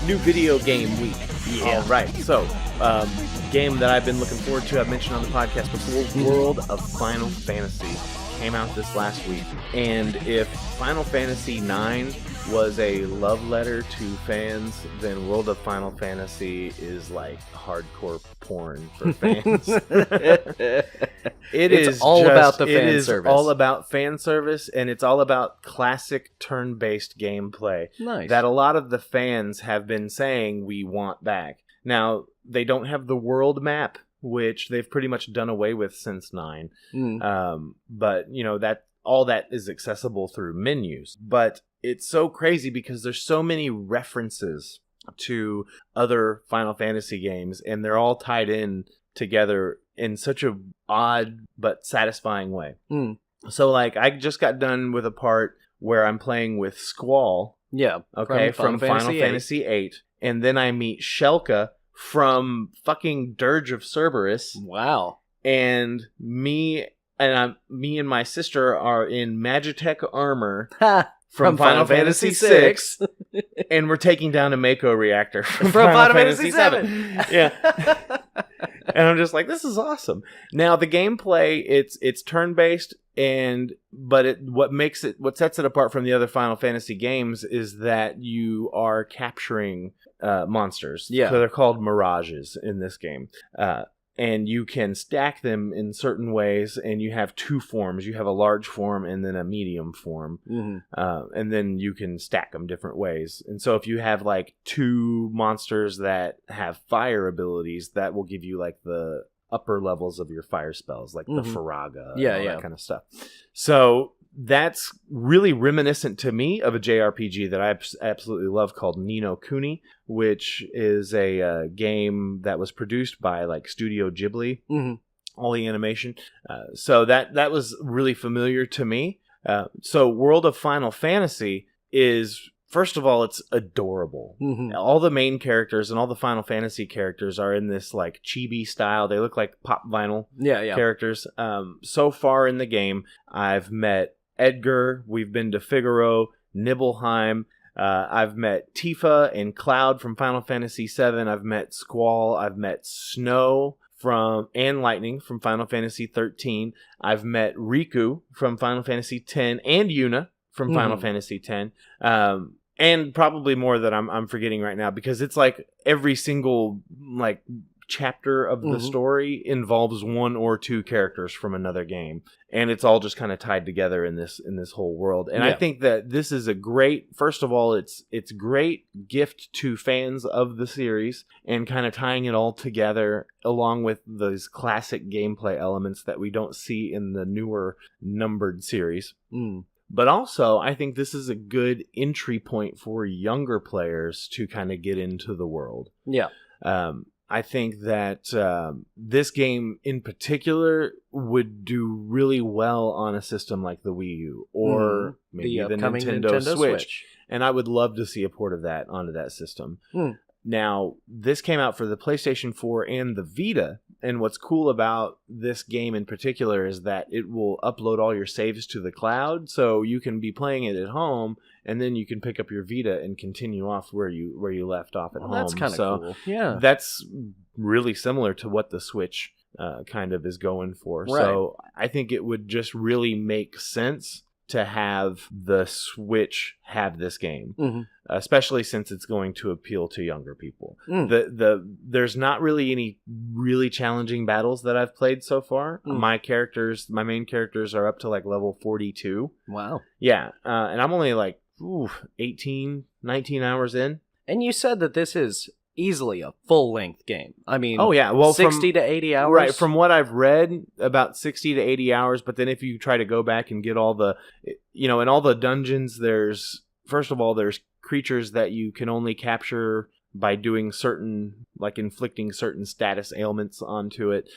New video game week. Yeah. All right. So, game that I've been looking forward to, I've mentioned on the podcast before, World of Final Fantasy came out this last week. And if Final Fantasy IX was a love letter to fans, then World of Final Fantasy is like hardcore porn for fans. It's all about the fan service. It is all about fan service, and it's all about classic turn-based gameplay. Nice. That a lot of the fans have been saying we want back. Now, they don't have the world map, which they've pretty much done away with since 9. But, you know, that all that is accessible through menus. But it's so crazy because there's so many references to other Final Fantasy games, and they're all tied in together in such a odd but satisfying way. So, like, I just got done with a part where I'm playing with Squall. Yeah. Okay, from Final Fantasy VIII. And then I meet Shelka from fucking Dirge of Cerberus. Wow. And me and my sister are in Magitech armor from Final Fantasy VI. And we're taking down a Mako reactor from Final Fantasy VII. Yeah. And I'm just like, this is awesome. Now the gameplay, it's turn-based, but what sets it apart from the other Final Fantasy games is that you are capturing monsters. Yeah. So they're called mirages in this game. And you can stack them in certain ways, and you have two forms. You have a large form and then a medium form. And then you can stack them different ways. And so if you have like two monsters that have fire abilities, that will give you like the upper levels of your fire spells, like the Faraga and all that kind of stuff. So that's really reminiscent to me of a JRPG that I absolutely love called Ni no Kuni, which is a game that was produced by like Studio Ghibli, all the animation. So that was really familiar to me. So World of Final Fantasy is, first of all, it's adorable. All the main characters and all the Final Fantasy characters are in this like chibi style. They look like pop vinyl characters. So far in the game, I've met Edgar, we've been to Figaro, Nibelheim, I've met Tifa and Cloud from Final Fantasy VII, I've met Squall, I've met Snow and Lightning from Final Fantasy XIII, I've met Riku from Final Fantasy X, and Yuna from Final Fantasy X, and probably more that I'm forgetting right now, because it's like every single like chapter of the story involves one or two characters from another game, and it's all just kind of tied together in this whole world. And I think that this is a great, first of all, it's great gift to fans of the series, and kind of tying it all together along with those classic gameplay elements that we don't see in the newer numbered series. But also, I think this is a good entry point for younger players to kind of get into the world. Yeah. I think that this game in particular would do really well on a system like the Wii U or maybe the Nintendo Switch. And I would love to see a port of that onto that system. Now, this came out for the PlayStation 4 and the Vita. And what's cool about this game in particular is that it will upload all your saves to the cloud. So you can be playing it at home, and then you can pick up your Vita and continue off where you left off at home. That's kind of cool. Yeah. That's really similar to what the Switch kind of is going for. Right. So I think it would just really make sense to have the Switch have this game, especially since it's going to appeal to younger people. There's not really any really challenging battles that I've played so far. My main characters are up to like level 42. Wow. Yeah, and I'm only like 18, 19 hours in. And you said that this is easily a full-length game. I mean, 60 to 80 hours? Right, from what I've read, about 60 to 80 hours, but then if you try to go back and get all the, in all the dungeons, there's creatures that you can only capture by doing certain, like inflicting certain status ailments onto it.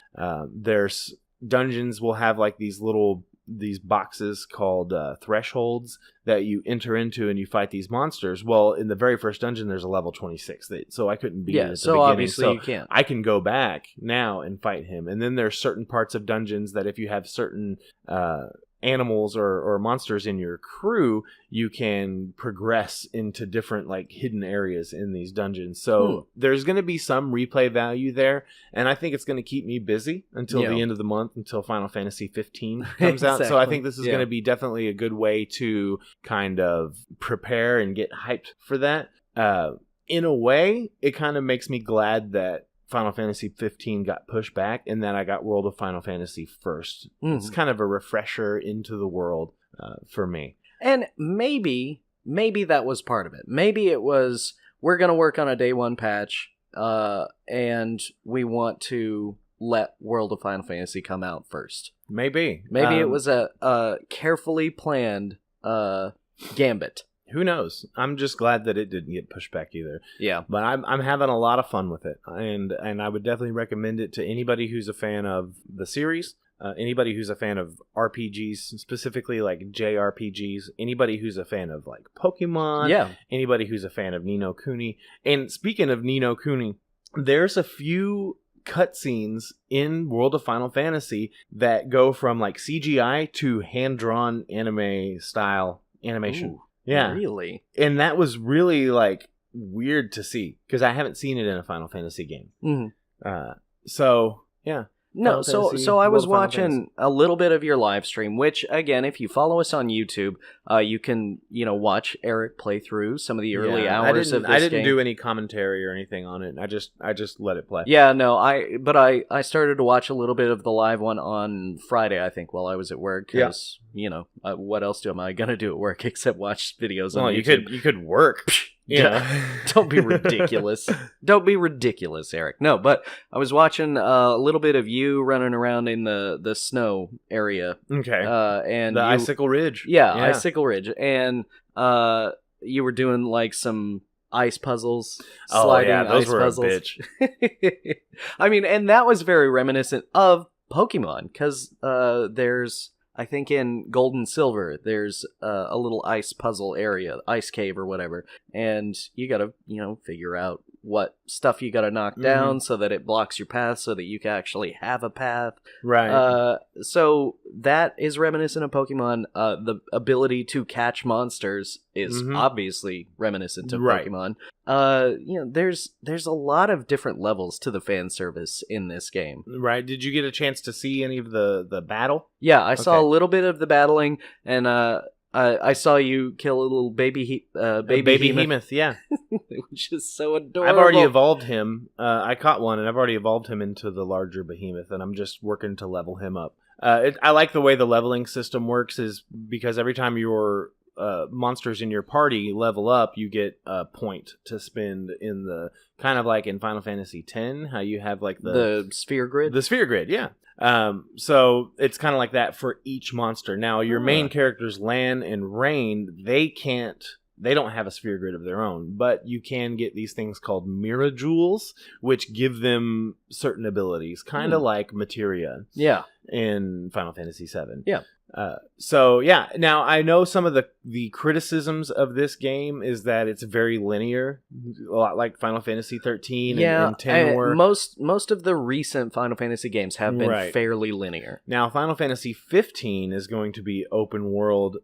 There's dungeons will have like these boxes called thresholds that you enter into, and you fight these monsters. Well, in the very first dungeon, there's a level 26, so I couldn't beat it at the beginning. Obviously you can't. I can go back now and fight him. And then there's certain parts of dungeons that if you have certain animals or monsters in your crew, you can progress into different like hidden areas in these dungeons. So there's going to be some replay value there, and I think it's going to keep me busy until the end of the month, until Final Fantasy 15 comes out. So I think this is going to be definitely a good way to kind of prepare and get hyped for that. In a way, it kind of makes me glad that Final Fantasy 15 got pushed back and that I got World of Final Fantasy first. It's kind of a refresher into the world for me. And maybe that was part of it. Maybe it was, we're going to work on a day one patch, and we want to let World of Final Fantasy come out first. Maybe it was a carefully planned gambit. Who knows? I'm just glad that it didn't get pushed back either. Yeah. But I'm having a lot of fun with it. And I would definitely recommend it to anybody who's a fan of the series, anybody who's a fan of RPGs, specifically like JRPGs, anybody who's a fan of like Pokemon, anybody who's a fan of Ni no Kuni. And speaking of Ni no Kuni, there's a few cutscenes in World of Final Fantasy that go from like CGI to hand-drawn anime style animation. Ooh. Yeah. Really? And that was really, like, weird to see, because I haven't seen it in a Final Fantasy game. So, yeah. No, so I was watching a little bit of your live stream, which, again, if you follow us on YouTube, you can, watch Eric play through some of the early hours of this game. I didn't do any commentary or anything on it. I just let it play. Yeah, no, I started to watch a little bit of the live one on Friday, I think, while I was at work, because, what else am I going to do at work except watch videos on YouTube? You could work. Don't be ridiculous. Don't be ridiculous, Eric. No, but I was watching a little bit of you running around in the snow area. Okay. And Icicle Ridge. Yeah, Icicle Ridge. And you were doing like some ice puzzles. Those were puzzles. A bitch. I mean, and that was very reminiscent of Pokemon, because there's, I think in Gold and Silver, there's a little ice puzzle area, ice cave or whatever, and you gotta, figure out what stuff you gotta knock down so that it blocks your path, so that you can actually have a path. Right. So that is reminiscent of Pokemon. The ability to catch monsters is obviously reminiscent of Pokemon. There's a lot of different levels to the fan service in this game. Right. Did you get a chance to see any of the battle? Yeah, I saw a little bit of the battling, and I saw you kill a little baby behemoth, yeah. Which is so adorable. I've already evolved him. I caught one, and I've already evolved him into the larger behemoth, and I'm just working to level him up. I like the way the leveling system works, is because every time your monsters in your party level up, you get a point to spend in the, kind of like in Final Fantasy X, how you have like the sphere grid. The sphere grid, yeah. So it's kind of like that for each monster. Now your main characters, Lan and Rain, they don't have a sphere grid of their own, but you can get these things called Mira Jewels, which give them certain abilities, kind of like Materia. Yeah. In Final Fantasy VII. Yeah. So yeah, now I know some of the criticisms of this game is that it's very linear, a lot like Final Fantasy 13 and 10 were. Most of the recent Final Fantasy games have been fairly linear. Now Final Fantasy 15 is going to be open world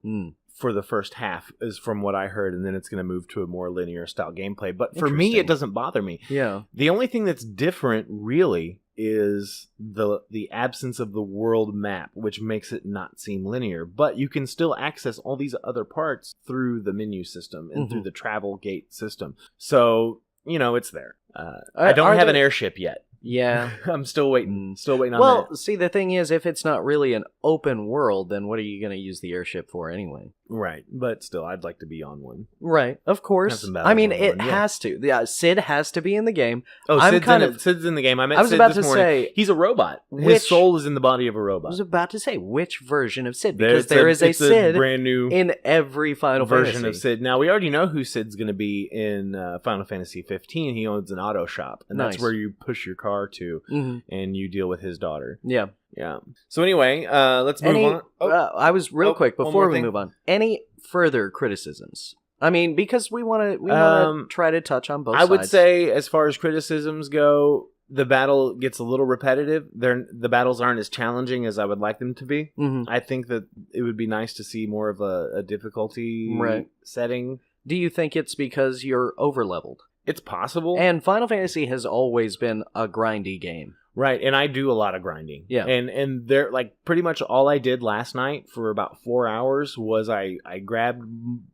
for the first half, is from what I heard, and then it's going to move to a more linear style gameplay. But for me, it doesn't bother me. Yeah. The only thing that's different, really, is the absence of the world map, which makes it not seem linear. But you can still access all these other parts through the menu system and through the travel gate system. So, it's there. I don't have an airship yet. Yeah. I'm still waiting. On that. Well, see, the thing is, if it's not really an open world, then what are you going to use the airship for anyway? Right. But still, I'd like to be on one. Right. Of course. I mean, it has to. Yeah, Sid has to be in the game. Oh, Sid's in the game. I was Sid about to say, he's a robot. His soul is in the body of a robot. I was about to say, which version of Sid? Because there is a Sid brand new in every Final version Fantasy. of Sid. Now, we already know who Sid's going to be in Final Fantasy 15. He owns an auto shop, and that's where you push your car to, and you deal with his daughter. Yeah. Yeah. So anyway, let's move on. I was real quick before we move on. Any further criticisms? I mean, because we want to try to touch on both sides. I would say, as far as criticisms go, the battle gets a little repetitive. The battles aren't as challenging as I would like them to be. Mm-hmm. I think that it would be nice to see more of a difficulty setting. Do you think it's because you're over-leveled? It's possible. And Final Fantasy has always been a grindy game. Right, and I do a lot of grinding. Yeah. And there, like, pretty much all I did last night for about 4 hours was I grabbed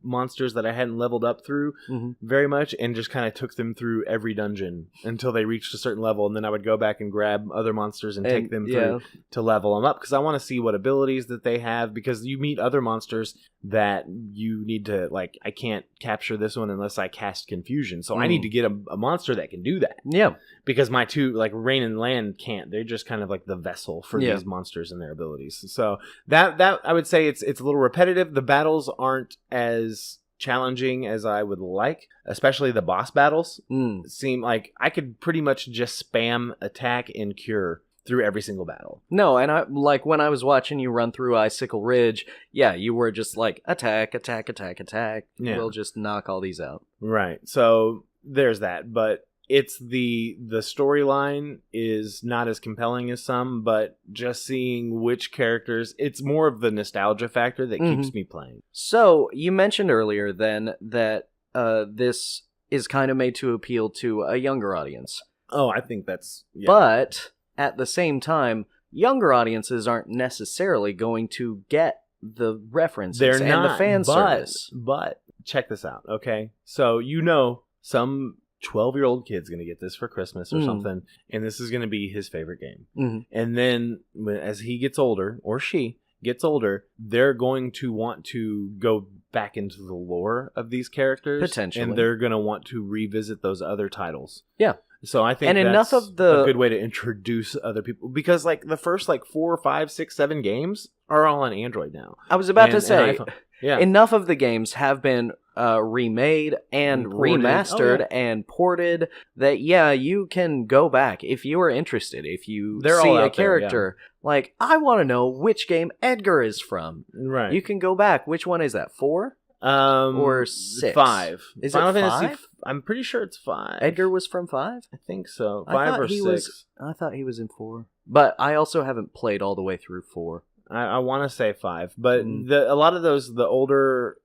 monsters that I hadn't leveled up through very much and just kind of took them through every dungeon until they reached a certain level, and then I would go back and grab other monsters and take them through to level them up, because I want to see what abilities that they have, because you meet other monsters that you need to, like, I can't capture this one unless I cast Confusion, so I need to get a monster that can do that. Yeah. Because my two, like, Rain and Land can't. They're just kind of like the vessel for these monsters and their abilities. So that I would say it's a little repetitive. The battles aren't as challenging as I would like, especially the boss battles. Seem like I could pretty much just spam attack and cure through every single battle. No, and I like when I was watching you run through Icicle Ridge, you were just like attack. Yeah. We'll just knock all these out. Right. So there's that, but it's the storyline is not as compelling as some, but just seeing which characters, it's more of the nostalgia factor that keeps me playing. So you mentioned earlier then that this is kind of made to appeal to a younger audience. Oh, I think that's... Yeah. But at the same time, younger audiences aren't necessarily going to get the references and the fan service. But check this out, okay? So some 12-year-old kid's going to get this for Christmas or something, and this is going to be his favorite game. And then as he gets older, or she gets older, they're going to want to go back into the lore of these characters. Potentially. And they're going to want to revisit those other titles. Yeah. So I think that's a good way to introduce other people, because like the first 4, 5, 6, 7 games are all on Android now. I was about to say, enough of the games have been remade and remastered and ported that you can go back if you are interested. If you see a character, like, I want to know which game Edgar is from. Right. You can go back. Which one is that? 4? Or 6? 5. Is Final it Fantasy 5? I'm pretty sure it's 5. Edgar was from 5? I think so. 5 or 6. I thought he was in 4. But I also haven't played all the way through 4. I want to say 5, but a lot of those, the older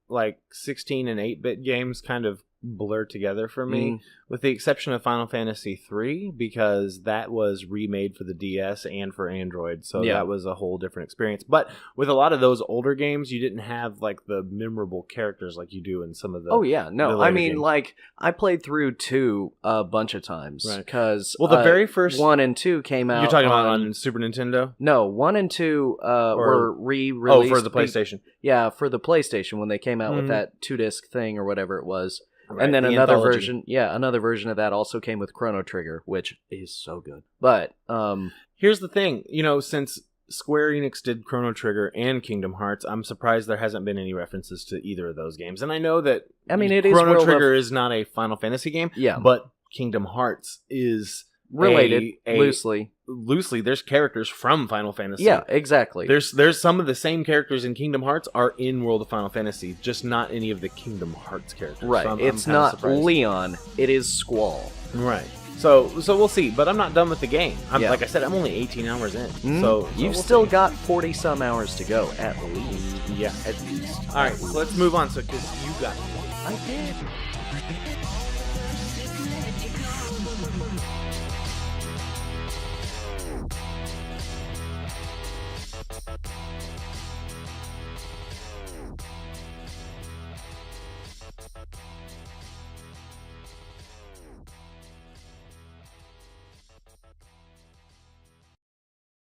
16 and 8-bit games kind of blur together for me, with the exception of Final Fantasy 3, because that was remade for the DS and for Android, so that was a whole different experience. But with a lot of those older games, you didn't have the memorable characters like you do in some of the... Oh yeah, no, I mean, games. I played through 2 a bunch of times, because the very first 1 and 2 came out. You're talking about on Super Nintendo? No, 1 and 2 were re-released. Oh, for the PlayStation. Yeah, for the PlayStation when they came out with that 2-disc thing or whatever it was. Right, and then another version of that also came with Chrono Trigger, which is so good. But here's the thing, since Square Enix did Chrono Trigger and Kingdom Hearts, I'm surprised there hasn't been any references to either of those games. And I know that Chrono Trigger is not a Final Fantasy game, but Kingdom Hearts is related loosely. There's characters from Final Fantasy. Yeah, exactly. There's some of the same characters in Kingdom Hearts are in World of Final Fantasy, just not any of the Kingdom Hearts characters. Right. So it's not Leon, it is Squall. Right. So we'll see, but I'm not done with the game. Like I said, I'm only 18 hours in. So you've still got 40 some hours to go at least. Yeah, at least. All right, so let's move on. So because you got it. I did.